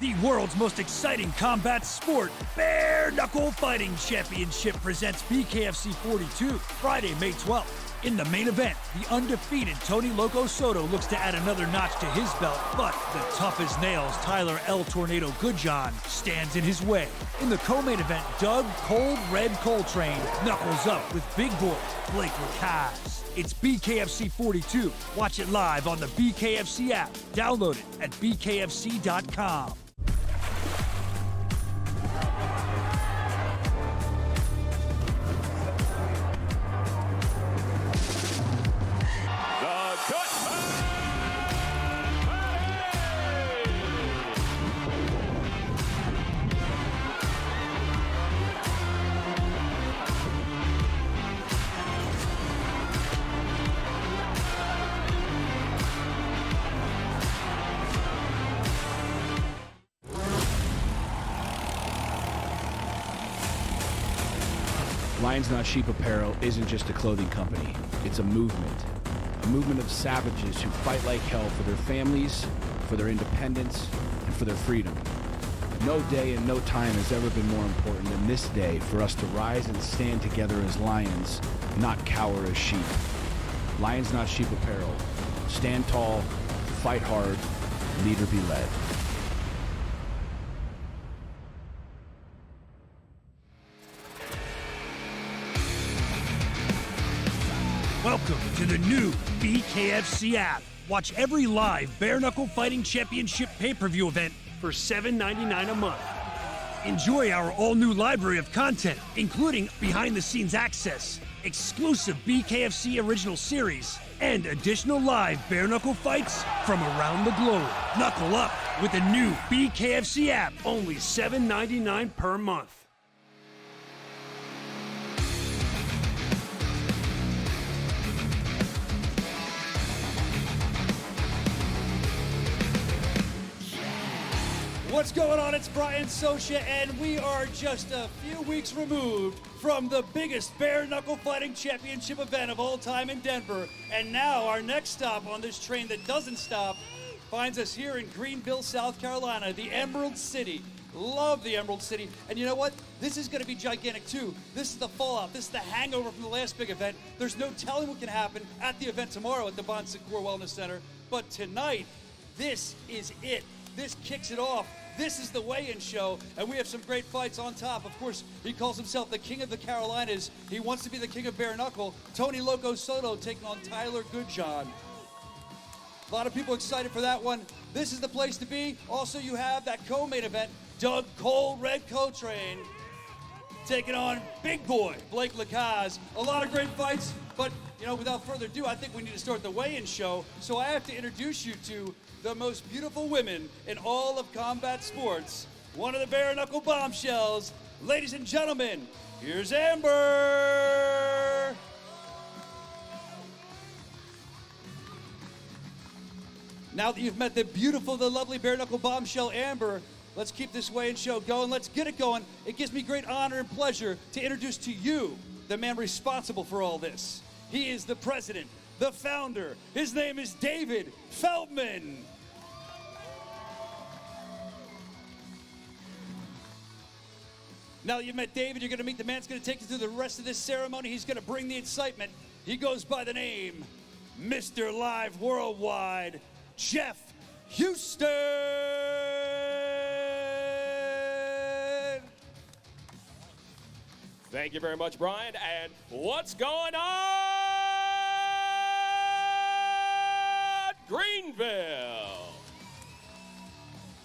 The world's most exciting combat sport, Bare Knuckle Fighting Championship presents BKFC 42, Friday, May 12th. In the main event, the undefeated Tony Loco Soto looks to add another notch to his belt, but the tough as nails Tyler El Tornado Goodjohn stands in his way. In the co-main event, Doug Cold Red Coltrane knuckles up with big boy Blake Lacaze. It's BKFC 42. Watch it live on the BKFC app. Download it at bkfc.com. Lions Not Sheep Apparel isn't just a clothing company, it's a movement of savages who fight like hell for their families, for their independence, and for their freedom. No day and no time has ever been more important than this day for us to rise and stand together as lions, not cower as sheep. Lions Not Sheep Apparel. Stand tall, fight hard, lead or be led. Welcome to the new BKFC app. Watch every live Bare Knuckle Fighting Championship pay-per-view event for $7.99 a month. Enjoy our all-new library of content, including behind-the-scenes access, exclusive BKFC original series, and additional live bare knuckle fights from around the globe. Knuckle up with the new BKFC app, only $7.99 per month. What's going on? It's Brian Socha, and we are just a few weeks removed from the biggest bare knuckle fighting championship event of all time in Denver. And now our next stop on this train that doesn't stop finds us here in Greenville, South Carolina, the Emerald City. Love the Emerald City. And you know what? This is going to be gigantic too. This is the fallout. This is the hangover from the last big event. There's no telling what can happen at the event tomorrow at the Bon Secours Wellness Center. But tonight, this is it. This kicks it off. This is the weigh-in show, and we have some great fights on top. Of course, he calls himself the King of the Carolinas. He wants to be the King of Bare Knuckle. Tony Loco Soto taking on Tyler Goodjohn. A lot of people excited for that one. This is the place to be. Also, you have that co-main event, Doug Cold Red Coltrane taking on big boy Blake Lacaze. A lot of great fights, but you know, without further ado, I think we need to start the weigh-in show. So I have to introduce you to the most beautiful women in all of combat sports. One of the bare knuckle bombshells. Ladies and gentlemen, here's Amber. Now that you've met the beautiful, the lovely bare knuckle bombshell Amber, let's keep this weigh-in show going. Let's get it going. It gives me great honor and pleasure to introduce to you the man responsible for all this. He is the president, the founder. His name is David Feldman. Now that you've met David, you're going to meet the man that's going to take you through the rest of this ceremony. He's going to bring the excitement. He goes by the name Mr. Live Worldwide, Jeff Houston. Thank you very much, Brian. And what's going on, Greenville?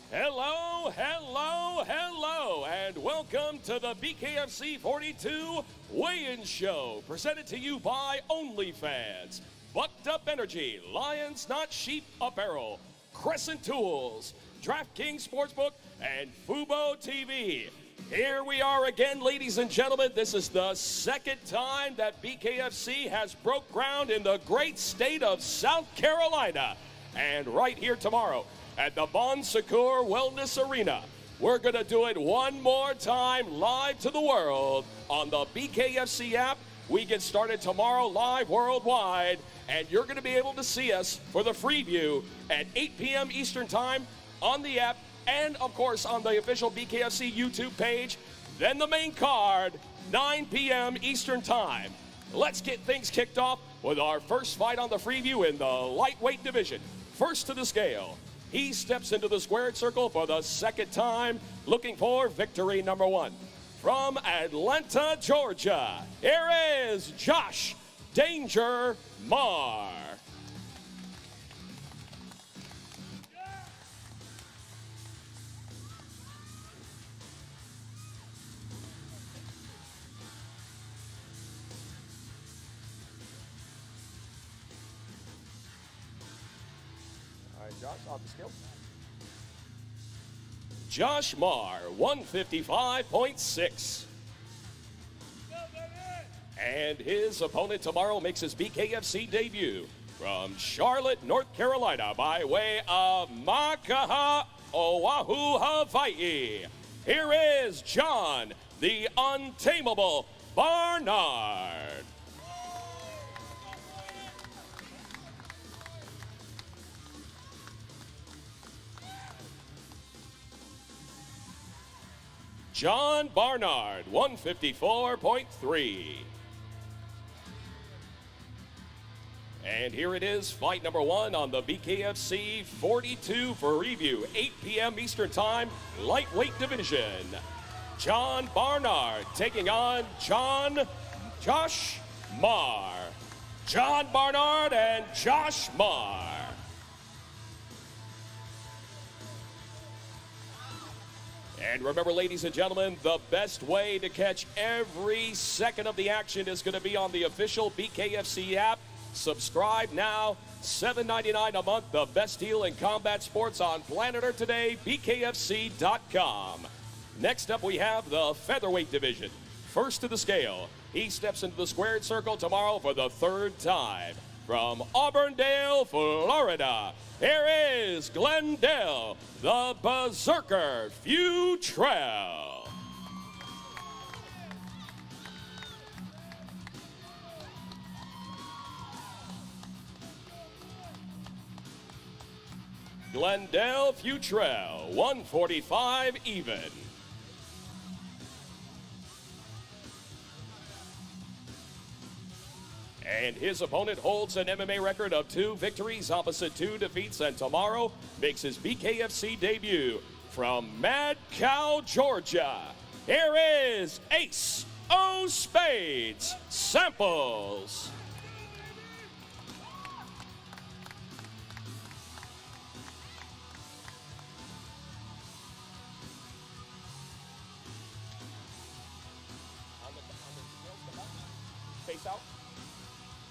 Hello, hello, hello, and welcome to the BKFC 42 Weigh-In Show, presented to you by OnlyFans, Bucked Up Energy, Lions Not Sheep Apparel, Crescent Tools, DraftKings Sportsbook, and Fubo TV. Here we are again, ladies and gentlemen. This is the second time that BKFC has broke ground in the great state of South Carolina. And right here tomorrow at the Bon Secours Wellness Arena, we're going to do it one more time live to the world on the BKFC app. We get started tomorrow live worldwide, and you're going to be able to see us for the free view at 8 p.m. Eastern Time on the app and, of course, on the official BKFC YouTube page. Then the main card, 9 p.m. Eastern Time. Let's get things kicked off with our first fight on the Freeview in the lightweight division. First to the scale, he steps into the squared circle for the second time, looking for victory number 1. From Atlanta, Georgia, here is Josh Danger Marr. Josh, off the scale. Josh Marr, 155.6. And his opponent tomorrow makes his BKFC debut from Charlotte, North Carolina, by way of Makaha, Oahu, Hawaii. Here is John, the Untamable Barnard. John Barnard, 154.3. And here it is, fight number 1 on the BKFC 42 for review, 8 p.m. Eastern Time, lightweight division. John Barnard taking on Josh Marr. John Barnard and Josh Marr. And remember, ladies and gentlemen, the best way to catch every second of the action is going to be on the official BKFC app. Subscribe now, $7.99 a month, the best deal in combat sports on planet Earth today, BKFC.com. Next up, we have the featherweight division. First to the scale, he steps into the squared circle tomorrow for the 3rd time. From Auburndale, Florida, here is Glendale, the Berserker Futrell. Glendale Futrell, 145 even. And his opponent holds an MMA record of 2 victories opposite 2 defeats, and tomorrow makes his BKFC debut from Mad Cow, Georgia. Here is Ace O Spades Samples. Face out.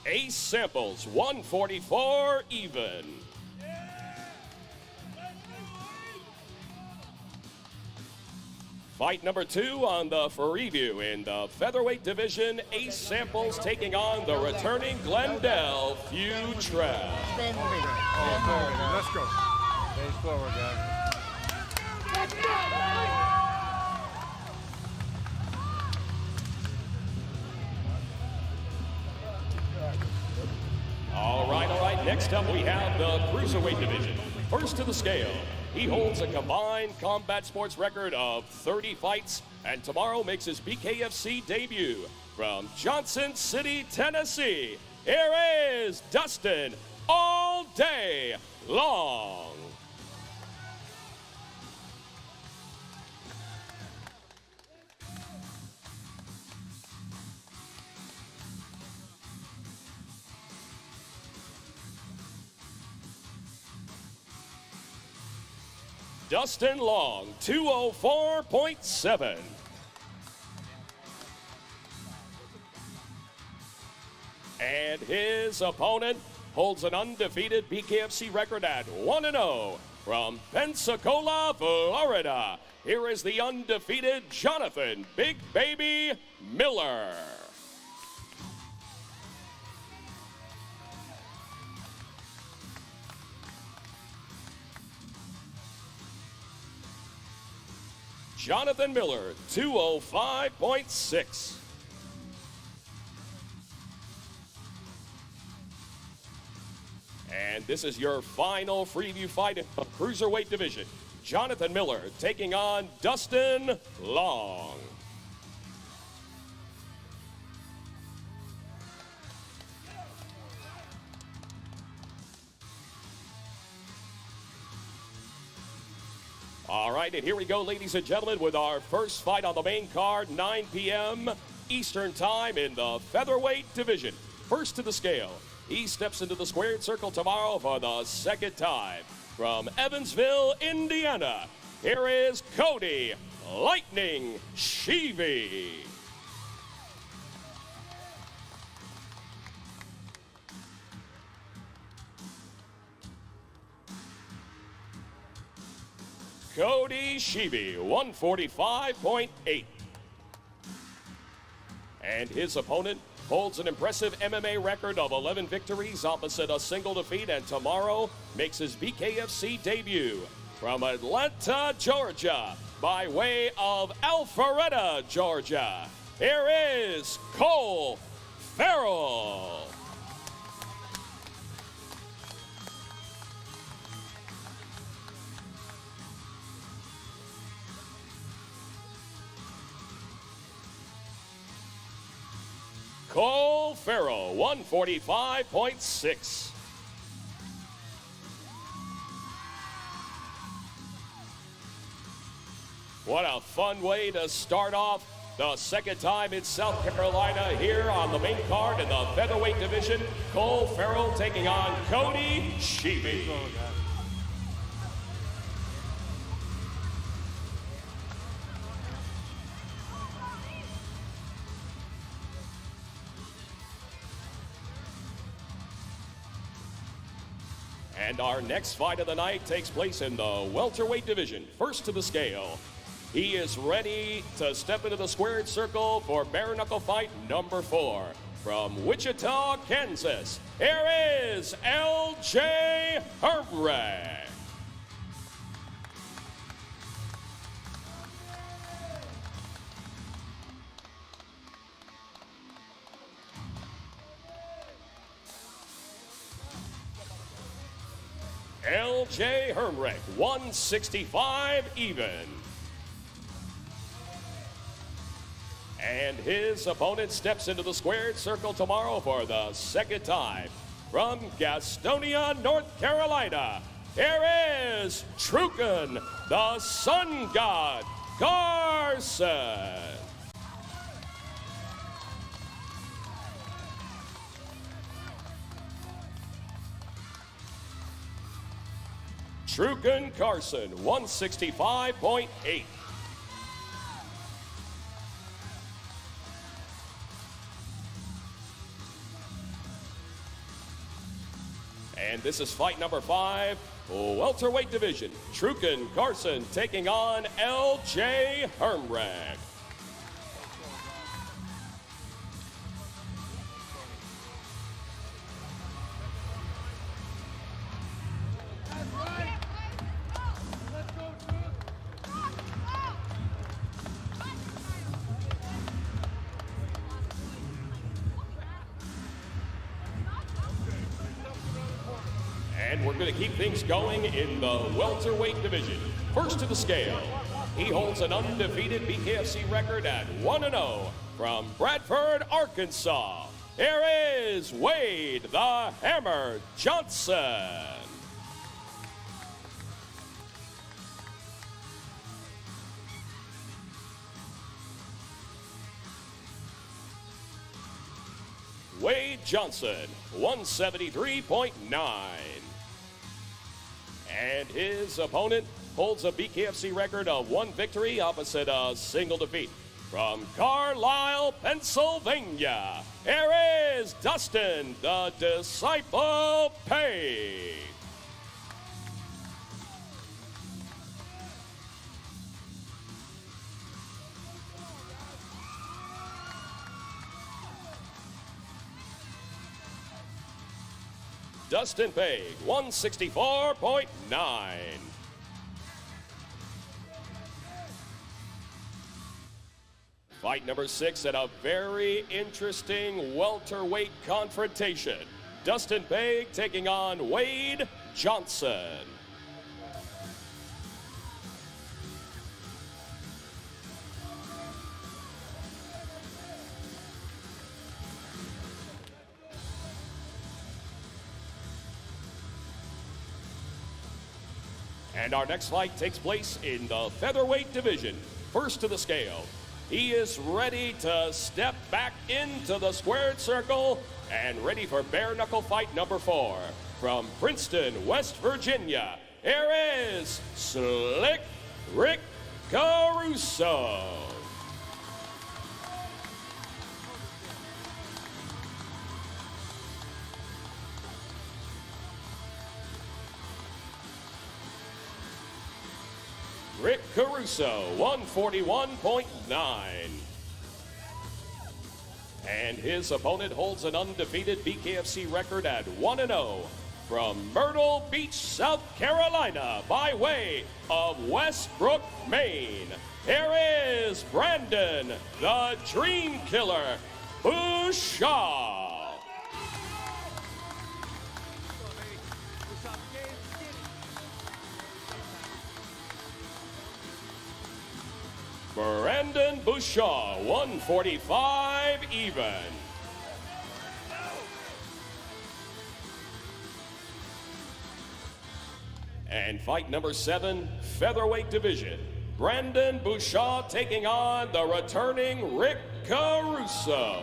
Ace Samples, 144 even. Fight number 2 on the for review in the featherweight division. Ace Samples taking on the returning Glendale Futrell. Let's go. Stay forward, guys. Let's go. All right. Next up, we have the cruiserweight division. First to the scale, he holds a combined combat sports record of 30 fights, and tomorrow makes his BKFC debut from Johnson City, Tennessee. Here is Dustin All Day Long. Dustin Long, 204.7. And his opponent holds an undefeated BKFC record at 1-0 from Pensacola, Florida. Here is the undefeated Jonathan Big Baby Miller. Jonathan Miller, 205.6. And this is your final Freeview fight in the cruiserweight division. Jonathan Miller taking on Dustin Long. All right, and here we go, ladies and gentlemen, with our first fight on the main card, 9 p.m. Eastern Time in the featherweight division. First to the scale, he steps into the squared circle tomorrow for the second time. From Evansville, Indiana, here is Cody Lightning Sheevy. Cody Sheevy, 145.8. And his opponent holds an impressive MMA record of 11 victories opposite a single defeat, and tomorrow makes his BKFC debut from Atlanta, Georgia, by way of Alpharetta, Georgia. Here is Cole Farrell. Cole Farrell, 145.6. What a fun way to start off the second time in South Carolina here on the main card in the featherweight division. Cole Farrell taking on Cody Sheevy. And our next fight of the night takes place in the welterweight division. First to the scale, he is ready to step into the squared circle for bare knuckle fight number 4. From Wichita, Kansas, here is L.J. Hermrich. L.J. Hermrich, 165 even. And his opponent steps into the squared circle tomorrow for the second time. From Gastonia, North Carolina, here is Truken, the Sun God, Carson. Truken Carson, 165.8. And this is fight number 5, welterweight division. Truken Carson taking on L.J. Hermrich. And we're going to keep things going in the welterweight division. First to the scale, he holds an undefeated BKFC record at 1-0 from Bradford, Arkansas. Here is Wade the Hammer Johnson. Wade Johnson, 173.9. And his opponent holds a BKFC record of 1 victory opposite a single defeat. From Carlisle, Pennsylvania, here is Dustin the Disciple Pay. Dustin Pay, 164.9. Fight number 6 at a very interesting welterweight confrontation. Dustin Pay taking on Wade Johnson. And our next fight takes place in the featherweight division. First to the scale, he is ready to step back into the squared circle and ready for bare knuckle fight number 4. From Princeton, West Virginia, here is Slick Rick Caruso. Rick Caruso, 141.9. And his opponent holds an undefeated BKFC record at 1-0 from Myrtle Beach, South Carolina, by way of Westbrook, Maine. Here is Brandon, the Dream Killer, Bouchard. Brandon Bouchard, 145 even. And fight number 7, featherweight division. Brandon Bouchard taking on the returning Rick Caruso.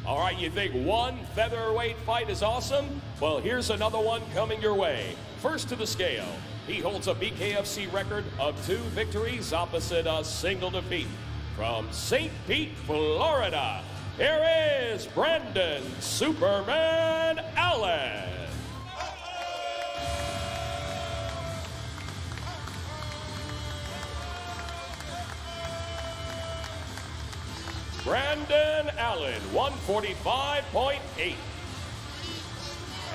All right, you think one featherweight fight is awesome? Well, here's another one coming your way. First to the scale, he holds a BKFC record of 2 victories opposite a single defeat. From St. Pete, Florida, here is Brandon Superman Allen. Brandon Allen, 145.8.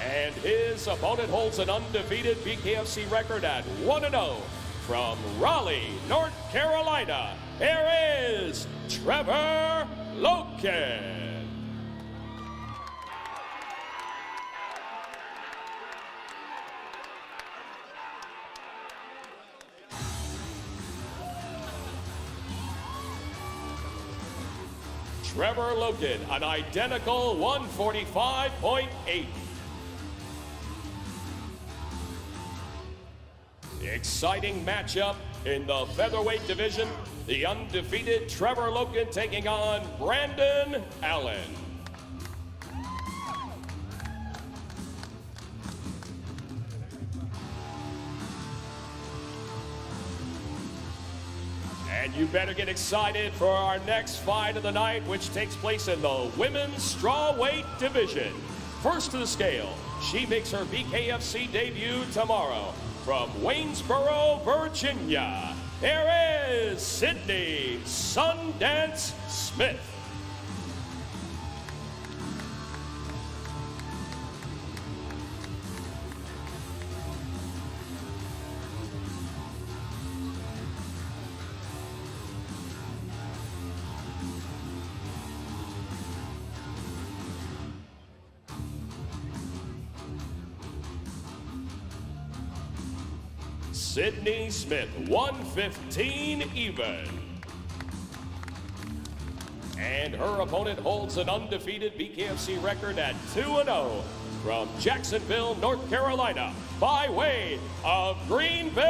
And his opponent holds an undefeated BKFC record at 1-0 from Raleigh, North Carolina. Here is Trevor Loken. Trevor Loken, an identical 145.8. Exciting matchup in the featherweight division. The undefeated Trevor Loken taking on Brandon Allen. And you better get excited for our next fight of the night, which takes place in the women's strawweight division. First to the scale, she makes her BKFC debut tomorrow. From Waynesboro, Virginia, here is Sydney Sundance Smith. Sydney Smith, 115 even. And her opponent holds an undefeated BKFC record at 2-0 from Jacksonville, North Carolina, by way of Greenville,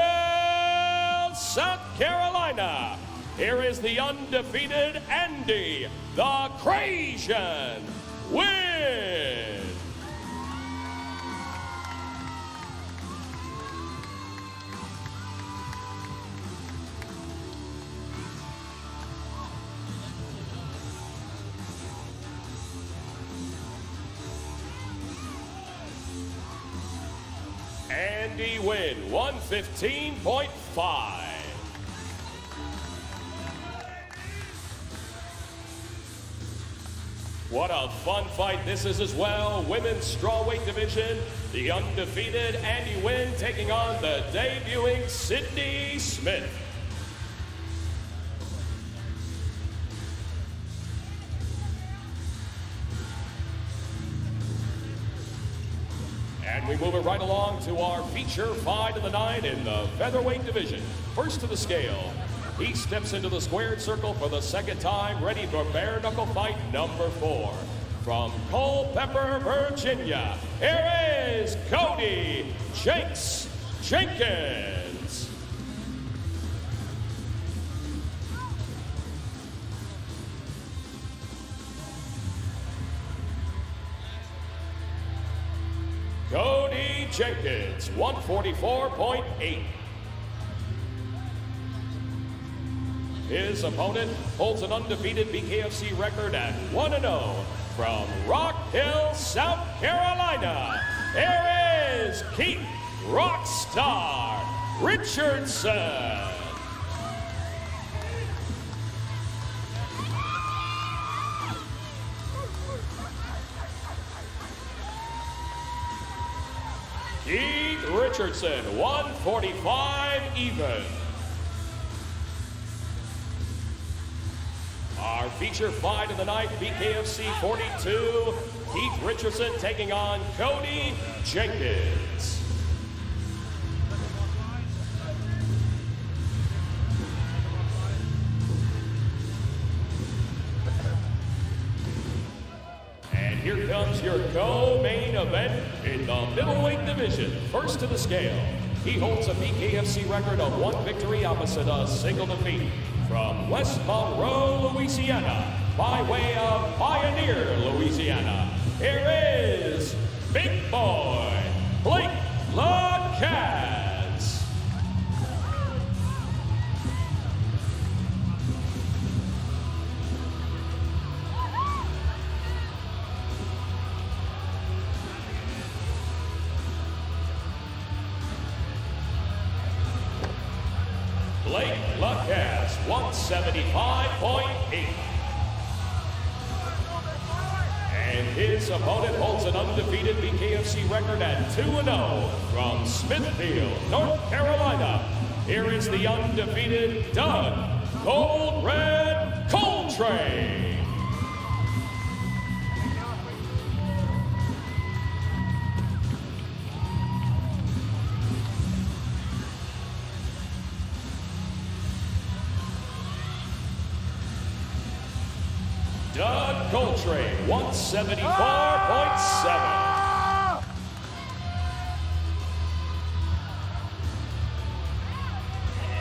South Carolina. Here is the undefeated Andy, the Crazian, Nguyen. Andy Nguyen, 115.5. What a fun fight this is as well. Women's strawweight division, the undefeated Andy Nguyen taking on the debuting Sydney Smith. And we move it right along to our feature fight of the night in the featherweight division. First to the scale, He steps into the squared circle for the second time, ready for bare knuckle fight number 4. From Culpeper, Virginia, here is Cody Jenks Jenkins. Cody Jenkins, 144.8. His opponent holds an undefeated BKFC record at 1-0 from Rock Hill, South Carolina. Here is Keith Rockstar Richardson. Keith Richardson, 145 even. Our feature fight of the night, BKFC 42, Keith Richardson taking on Cody Jenkins. And here comes your co-main event in the middleweight division. First to the scale, he holds a BKFC record of 1 victory opposite a single defeat. From West Monroe, Louisiana, by way of Pioneer, Louisiana, here is Big Boy Blake Lacaze. Blake Lacaze, 175.8. And his opponent holds an undefeated BKFC record at 2-0 from Smithfield, North Carolina. Here is the undefeated Doug Cold Red Coltrane. Doug Coltrane, 174.7.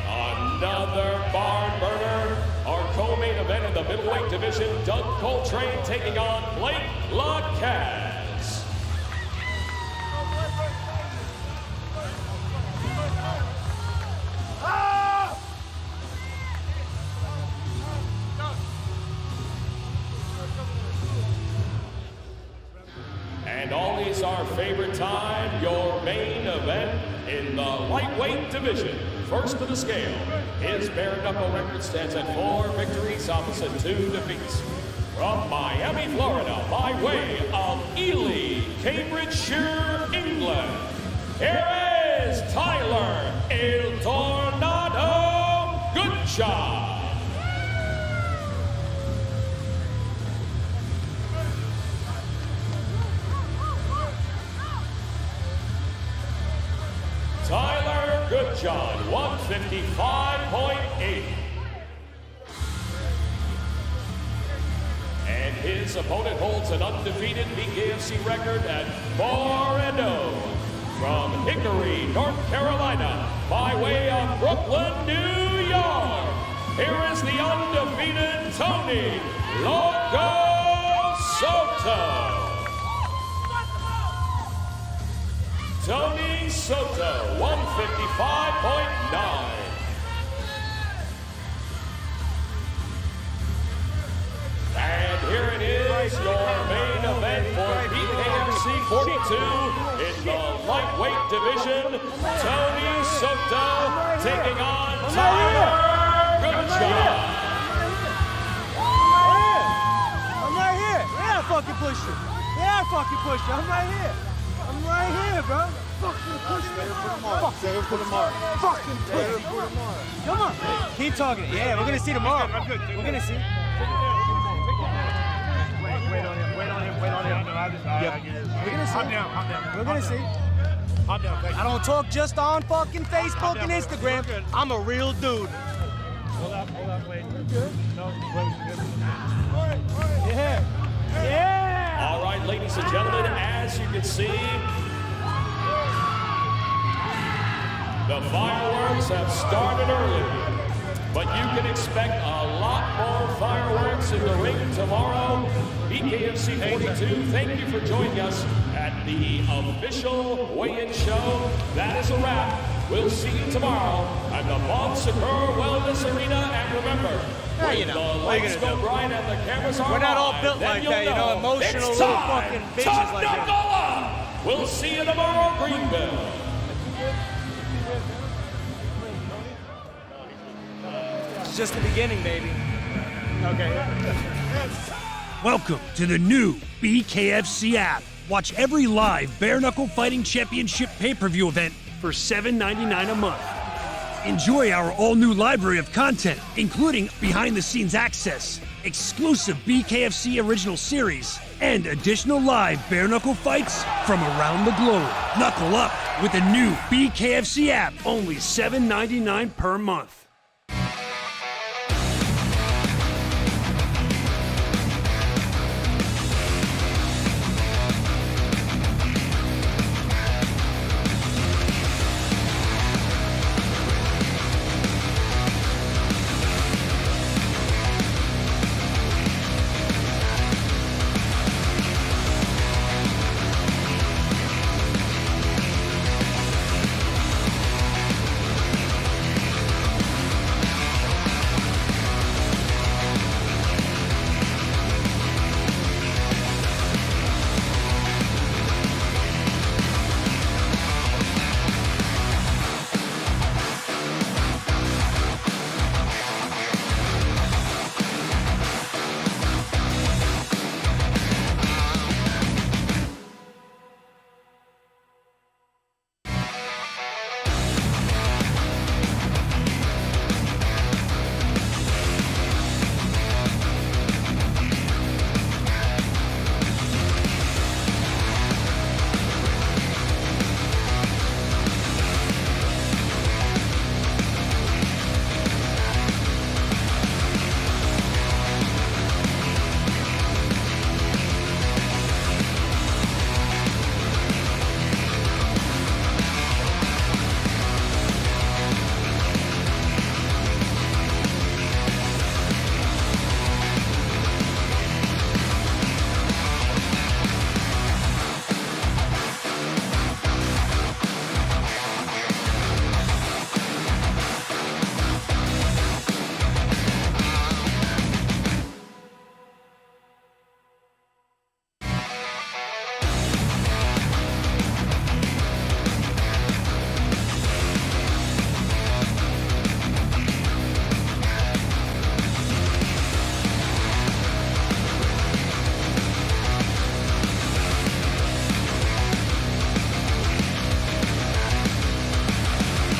Another barn burner. Our co-main event in the middleweight division, Doug Coltrane taking on Blake Lacaze. And always our favorite time, your main event in the lightweight division. First to the scale, his bare knuckle record stands at 4 victories opposite 2 defeats. From Miami, Florida, by way of Ely, Cambridgeshire, England, here is Tyler El Tornado Goodjohn. Tyler Goodjohn, 155.8. And his opponent holds an undefeated BKFC record at 4-0 from Hickory, North Carolina, by way of Brooklyn, New York. Here is the undefeated Tony Loco Soto. Tony Soto, 155.9. And here it is, your main event for BKFC 42 in the lightweight division. Tony Soto taking on Tyler Goodjohn. I'm right here. Yeah, I fucking pushed you. Yeah, I fucking pushed you. I'm right here. I'm right here, bro. Fucking push me. Put him on. Fucking push me. Come on. Keep talking. Yeah, we're gonna see tomorrow. We're gonna see. Wait on him. Yep. We're gonna see. I'm down. We're gonna see. I don't talk just on fucking Facebook and Instagram. I'm a real dude. Hold up, wait. Good. No, good. Yeah. Yeah. All right, ladies and gentlemen, as you can see, the fireworks have started early. But you can expect a lot more fireworks in the ring tomorrow. BKFC 42, thank you for joining us at the official weigh-in show. That is a wrap. We'll see you tomorrow at the Bon Secours Wellness Arena. And remember, when the lights go bright and the cameras are We're not all on, built then like you'll that, you know, emotional it's little time fucking to bitches like that. knuckle up. We'll see you tomorrow, Greenville. It's just the beginning, baby. Okay. Welcome to the new BKFC app. Watch every live Bare Knuckle Fighting Championship pay-per-view event for $7.99 a month. Enjoy our all-new library of content, including behind-the-scenes access, exclusive BKFC original series, and additional live bare knuckle fights from around the globe. Knuckle up with the new BKFC app, only $7.99 per month.